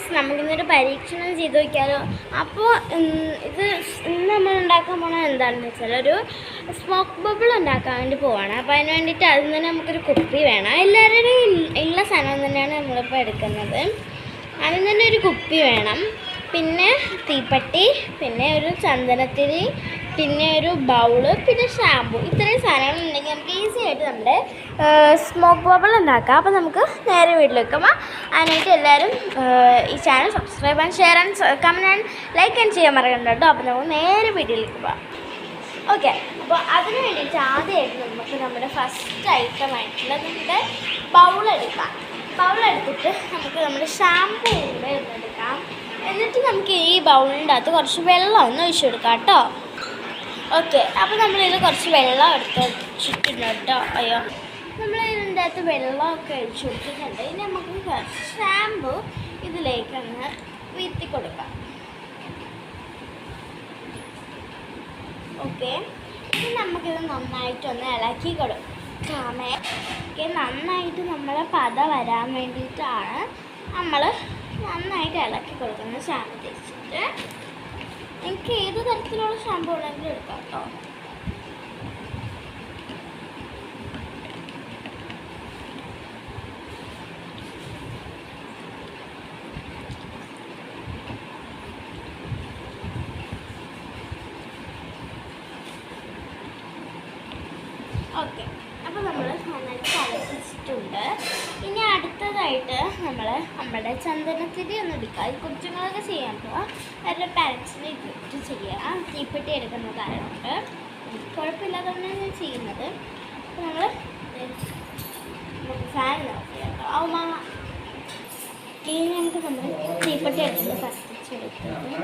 Friends, നമുക്കിന്നൊരു പരീക്ഷണം ചെയ്ത് നോക്കിയാലോ. അപ്പോൾ ഇത് ഇന്ന് നമ്മൾ ഉണ്ടാക്കാൻ പോകണത് എന്താണെന്ന് വെച്ചാൽ ഒരു സ്മോക്ക് ബബിൾ ഉണ്ടാക്കാൻ വേണ്ടി പോവാണ്. അപ്പോൾ അതിന് വേണ്ടിയിട്ട് അതിൽ നിന്ന് നമുക്കൊരു കുപ്പി വേണം. എല്ലാവരുടെയും ഉള്ള സാധനം തന്നെയാണ് നമ്മളിപ്പോൾ എടുക്കുന്നത്. അതിൽ തന്നെ ഒരു കുപ്പി വേണം, പിന്നെ തീപ്പെട്ടി, പിന്നെ ഒരു ചന്ദനത്തിരി, പിന്നെ ഒരു ബൗള്, പിന്നെ ഷാമ്പു. ഇത്രയും സാധനങ്ങൾ ഉണ്ടെങ്കിൽ നമുക്ക് ഈസി ആയിട്ട് നമ്മുടെ സ്മോക്ക് ബബിൾ ഉണ്ടാക്കാം. അപ്പോൾ നമുക്ക് നേരെ വീട്ടിൽ വെക്കാം. അതിനായിട്ട് എല്ലാവരും ഈ channel subscribe and share and comment and like and ചെയ്യാൻ മറക്കണ്ട കേട്ടോ. അപ്പോൾ നമുക്ക് നേരെ വീട്ടിലേക്ക് പോകാം. ഓക്കെ, അപ്പോൾ അതിന് വേണ്ടിയിട്ട് ആദ്യമായിട്ട് നമുക്ക് നമ്മുടെ ഫസ്റ്റ് ഐറ്റമായിട്ടുള്ള നമ്മുടെ ബൗളെടുക്കാം. ബൗളെടുത്തിട്ട് നമുക്ക് നമ്മുടെ ഷാമ്പൂ കൂടെ എടുക്കാം. എന്നിട്ട് നമുക്ക് ഈ ബൗളിൻ്റെ അകത്ത് കുറച്ച് വെള്ളം ഒന്ന് ഒഴിച്ചു കൊടുക്കാം കേട്ടോ. ഓക്കെ, അപ്പോൾ നമ്മളിതിൽ കുറച്ച് വെള്ളം എടുത്തിട്ടുണ്ട് കേട്ടോ. അയ്യോ, നമ്മൾ ഇതിൻ്റെ അകത്ത് വെള്ളമൊക്കെ ഒഴിച്ചു കൊടുത്തിട്ടുണ്ട്. ഇനി നമുക്ക് ഷാമ്പു ഇതിലേക്ക് അങ്ങ് വീഴ്ത്തി കൊടുക്കാം. ഓക്കെ, ഇനി നമുക്കിത് നന്നായിട്ടൊന്ന് ഇളക്കി കൊടുക്കാമേ. ഓക്കെ, നന്നായിട്ട് നമ്മൾ പത വരാൻ വേണ്ടിയിട്ടാണ് നമ്മൾ നന്നായിട്ട് ഇളക്കി കൊടുക്കുന്നത് ഷാമ്പു തേച്ചിട്ട്. എനിക്ക് ഏത് തരത്തിലുള്ള ഷാമ്പു ഉണ്ടെങ്കിലും എടുക്കാം കേട്ടോ. ഓക്കെ, അപ്പോൾ നമ്മൾ നന്നായിട്ട് തിളപ്പിച്ചിട്ടുണ്ട്. ഇനി അടുത്തതായിട്ട് നമ്മുടെ ചന്ദനത്തിരി ഒന്ന് എടുക്കുക. ഈ കുറ്റങ്ങളൊക്കെ ചെയ്യാൻ പോവാം. അവരുടെ പാരൻസിനെ ഇട്ട് ചെയ്യുക. തീപ്പെട്ടി എടുക്കുന്ന കാര്യമുണ്ട്, കുഴപ്പമില്ലാതെ ഞാൻ ചെയ്യുന്നത്. അപ്പോൾ നമ്മൾ ഫാൻ നോക്കിയാൽ കേട്ടോ. ഇനി നമുക്ക് നമ്മൾ തീപ്പെട്ടി എടുക്കുന്നത് കത്തിച്ചെടുക്കുന്നത്.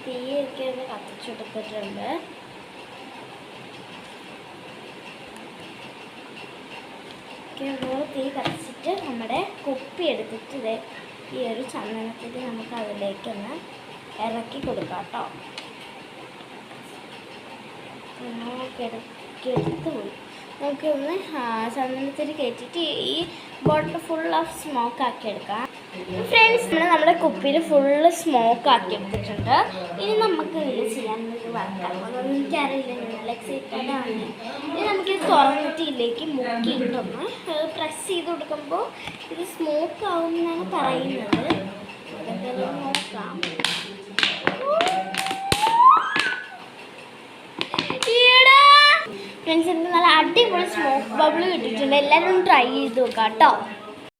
തീയൊക്കെ ഒന്ന് കത്തിച്ചെടുത്തിട്ടുണ്ട്. തീ കത്തിച്ചിട്ട് നമ്മുടെ കുപ്പി എടുത്തിട്ട് ഈ ഒരു ചന്ദനത്തിൽ നമുക്ക് അതിലേക്കൊന്ന് ഇറക്കി കൊടുക്കാം കേട്ടോ. എടുത്ത് പോയി നമുക്കൊന്ന് ചന്ദനത്തിൽ കയറ്റിയിട്ട് ഈ ബോട്ടിൽ ഫുൾ ഓഫ് സ്മോക്ക് ആക്കി എടുക്കാം. ഫ്രണ്ട്സ്, നമ്മുടെ കുപ്പിയിൽ ഫുള്ള് സ്മോക്ക് ആക്കി എടുത്തിട്ടുണ്ട്. ഇനി നമുക്ക് ഇതിൽ ചെയ്യാനൊരു വർക്കാം. അതൊന്നും എനിക്കറിയില്ല, ഞാൻ നല്ല എക്സൈറ്റഡ് ആണ്. ഇനി നമുക്കിത് തുറന്നിട്ട് ഇതിലേക്ക് മുക്കിയിട്ടൊന്ന് പ്രസ് ചെയ്ത് കൊടുക്കുമ്പോൾ ഇത് സ്മോക്ക് ആവും എന്നാണ് പറയുന്നത്. അതൊക്കെ നോക്കാം. ഫ്രണ്ട്സ്, എനിക്ക് നല്ല അടിപൊളി സ്മോക്ക് ബബിൾ കിട്ടിയിട്ടുണ്ട്. എല്ലാവരും ട്രൈ ചെയ്ത് നോക്കാം കേട്ടോ.